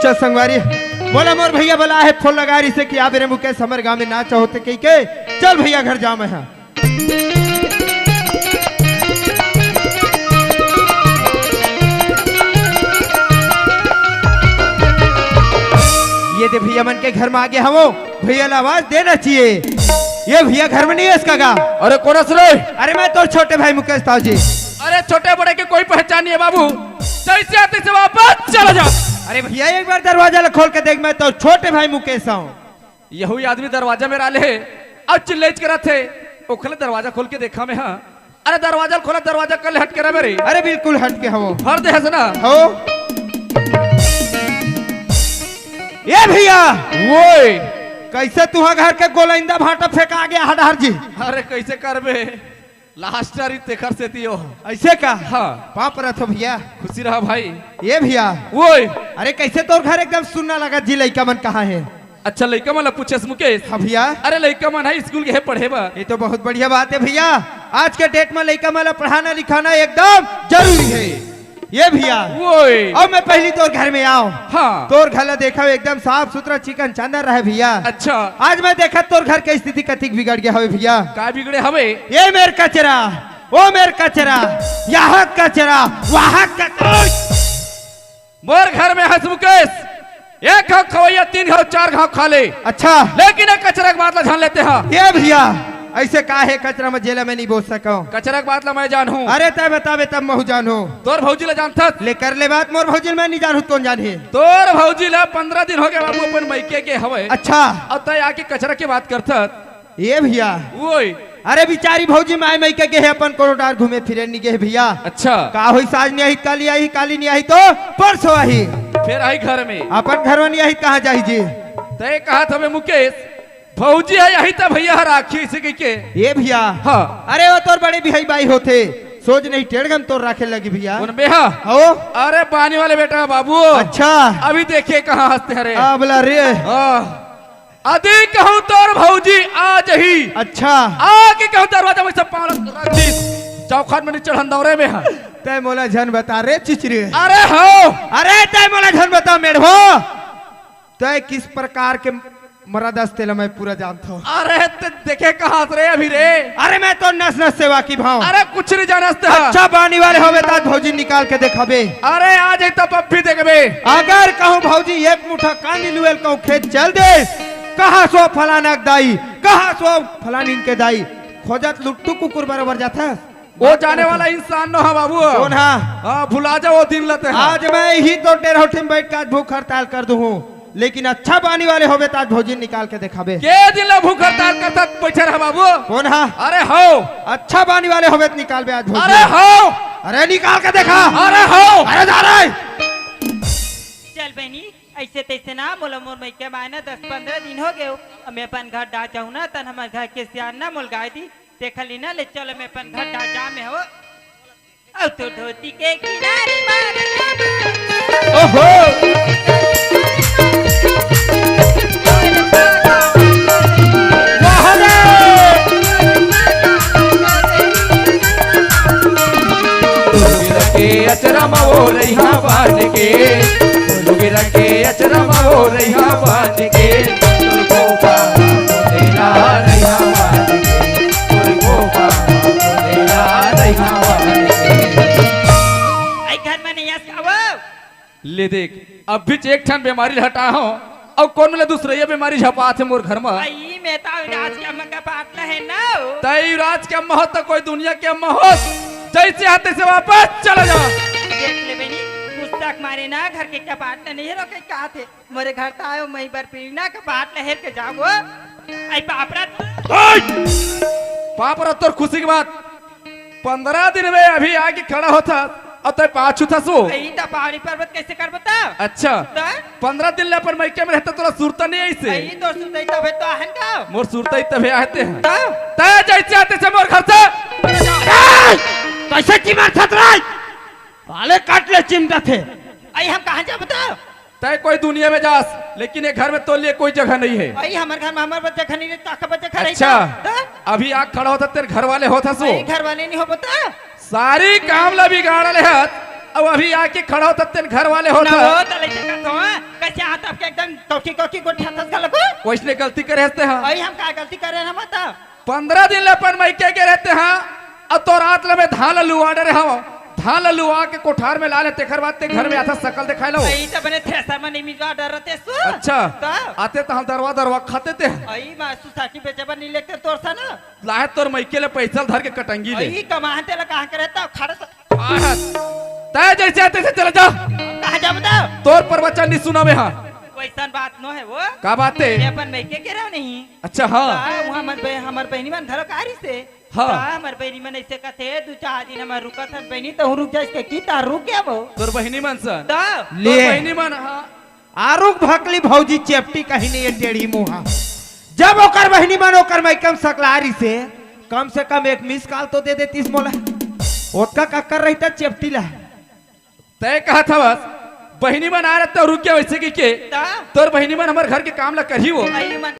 अच्छा संगवारी बोला मोर भैया बोला है फोन लगा रही से कि आप मेरे मुकेश हमारे गाँव में नाच होते कही के चल भैया घर जाओ मैं। ये दे भैया मन के घर में आगे हम भैया आवाज देना चाहिए। ये भैया घर में नहीं है इसका गा। अरे कौन रे? अरे मैं तो छोटे भाई मुकेश ताऊ जी। अरे छोटे बड़े की कोई पहचान नहीं है बाबू, जैसे आते से वापस चला जा। अरे भैया एक बार दरवाजा खोल के देख, मैं तो छोटे भाई मुकेश हूँ। यही आदमी दरवाजा में डाले अब चिल्लेच करा थे ओखले दरवाजा खोल के देखा मैं। हाँ अरे दरवाजा खोला, दरवाजा कल हट के मेरे। अरे बिल्कुल हट के हो हर दे हसना हो। ये भैया वो कैसे तुहा घर के गोलंदा भाटा फेंका गया हडहर जी। अरे कैसे करबे लास्ट तेखर से तियो ऐसे का। हाँ पाप रहा भैया खुशी रहा भाई। ये भैया वो अरे कैसे तोर घर एकदम सुनना लगा जी लड़का मन कहाँ है। अच्छा लड़का मन पूछे मुकेश। हाँ भैया अरे लड़का मन है स्कूल के है पढ़े बा। ये तो बहुत बढ़िया बात है भैया, आज के डेट में लड़का मन पढ़ाना लिखाना एकदम जरूरी है। ये भैया वो अब मैं पहली तोर घर में आओ। हाँ तोर घर देखा एकदम साफ सुथरा चिकन चांदर रहे भैया। अच्छा आज मैं देखा तोर घर की स्थिति कतिक बिगड़ गया हवे भैया। का बिगड़े हवे? ये मेर कचरा वो मेर कचरा यहाँ कचरा वहाँ कचरा। मोर घर में हंस मुकेश एक घाव खवैया 3 घाव 4 घाव खा ले। अच्छा लेकिन एक कचरा की बात ला जान लेते हैं। ये भैया ऐसे का है कचरा में जेला में नहीं बोल सका। कचरा की बात ला मैं जानू। अरे तय बतावे तब महू जानू। तोर भौजी ला जानता ले कर ले बात मोर भौजी मैं नहीं जानू कौन जाने। तोर भौजी ला 15 दिन हो गए बाबू अपन मैके के हवे। अच्छा अब तय आके कचरा की बात करता। ये भैया वो अरे बिचारी भौजी माय मैके के है अपन कोरोडार घूमे फिरे नहीं गए भैया। अच्छा का हुई साज नहीं आई काली नहीं आई तो परसों आई फिर आई घर में अपन घर में नहीं आई कहाँ जाई जी। तय कहा था मैं मुकेश भौजी है यही तो भैया राखी इसे के। ये भैया हाँ अरे वो तोर बड़े भाई भाई होते सोच नहीं टेढ़गम तोर राखे लगी भैया। उन बेहा हो अरे पानी वाले बेटा बाबू। अच्छा अभी देखिए कहाँ हंसते हैं रे। बोला रे अभी कहूँ तोर भौजी आज ही। अच्छा आके कहूँ दरवाजा में सब चौखट में चढ़न दौरे में है। तय मोला झन बता रे चिचरे। अरे हो अरे तय मोला झन बता मेढ़ो तय किस प्रकार के मरादस तेला मैं पूरा जानता हूँ। अरे देखे कहाँ रे अभी रे। अरे मैं तो नस नस से वाकिफ हूँ। अरे कुछ नहीं जानते। अच्छा पानी वाले होवे ताज भौजी निकाल के देखाबे। अरे आज ही तब भी देखबे। अगर कहूँ भौजी एक मुठा कांदी लुएल कहूँ खेत चल दे कहाँ सो फलाना दाई कहाँ सो फलानी के दाई खोजत लुट्टू कुकुर बराबर जाता। वो जाने वाला इंसान न है बाबू। कौन है? हाँ भुला जा वो दिन लेते हैं। आज मैं ही तो टेढ़ौठी में बैठ कर भूख हड़ताल कर दूं लेकिन अच्छा पानी वाले होवे ताज भौजी निकाल के दिखाबे। के दिन भूख हड़ताल करता बैठे रहा बाबू। कौन है? अरे हो अच्छा पानी वाले होवे निकाल बे आज भौजी। अरे हो अरे निकाल के देखा। अरे हो अरे जा रहे चल बहनी ऐसे तैसे ना बोलो मोर मैं के बाय ना 10-15 दिन हो गए मैं अपन घर डा जाऊँ ना तन हमारे घर के सियार ना मोल गाय दी देखली ना ले चलो मैं अपन घर डा जा में हो अब तो धोती के किनारे मार। ओहो अचरा मो रहा बाज के लोगे रखे अचरा मो रहा बाज के तुरको पापा तेरा रहा बाज के तुरको पापा तेरा रहा बाज के। आई घर में नहीं आवा ले देख अब भी एक ठन बीमारी हटा हो और कौन मिले दूसरे ये बीमारी झपा थे मोर घर में। आई मैं तो राज के अम्मा का बाटला है ना तई राज के अम्मा हो तो कोई दुनिया के अम्मा हो जैसे आते से वापस चला जा। देख ले बहनी पुस्तक मारे ना घर के कपाट नहीं रोके कहा थे मोरे घर तो आयो मई बार पीना कपाट लहर के जाओ आई पापड़ा पापरा तोर खुशी की बात 15 दिन में अभी आके खड़ा होता और तय पाछू था सो यही तो पहाड़ी पर्वत कैसे कर बता। अच्छा 15 दिन ले पर मैके में रहता तोरा सुरता नहीं ऐसे यही तो सुनते तबे तो आहन का मोर सुरता ही तबे आते हैं तय जैसे आते से मोर घर से कैसे चिमर छतराई पाले काट ले चिमटा थे। आई हम कहाँ जा बताओ तय कोई दुनिया में जास लेकिन ये घर में तो लिए कोई जगह नहीं है। आई हमारे घर में हमारे बच्चे खनी ताका बच्चे खड़े अच्छा अभी आग खड़ा होता तेरे घर वाले होता सो घर वाले नहीं हो बता सारी काम ला बिगाड़ ले हाथ अब अभी आके खड़ा होता तेरे घर वाले होता ना हो तले चका तो कैसे हाथ आपके एकदम कौकी कौकी को ठथस गल को वैसने गलती करे हते हैं भाई हम का गलती करे ना मत 15 दिन ले अपन मैके के रहते हैं अब तो रात ले में धान लुआ डरे हम धान लुआ के कोठार में ला ले तेखर बाद ते घर में आता सकल दिखाई लो भाई तो बने थ्रेसर में नहीं मिलवा डरते सु अच्छा तो आते तो हम दरवा खाते थे आई मासू साकी बेचबा नहीं लेकर तोर सा ना लाहे तोर मैके ले पैसा धर के कटंगी ले आई कमाते ला कहां करे तो खड़ा आहत तय जैसे आते से चले जा कहां जा बताओ तोर प्रवचन नहीं सुना में हां वैसन बात नो है वो का बात है ये अपन मैके के रहो नहीं अच्छा हाँ वहां हमर बहनी मन धरो कारी से हाँ। हमर बहनी मन ऐसे कथे 2-4 दिन हम रुकत हन बहनी तो रुक जाइस के की तार रुक गया वो तोर बहिनी मन सन तो ले। तोर बहिनी मन हाँ आरुक भकली भौजी चेपटी कहीं नहीं टेढ़ी मुहा जब ओकर बहनी मन ओकर मैकम सकलारी से कम एक मिस कॉल तो दे देतीस मोला ओतका का कर रही था चेपटी ला तय कहा था बस बहिनी मन आ रहा तो रुक गया वैसे की के तो तोर बहिनी मन हमारे घर के काम ला करी वो आई मन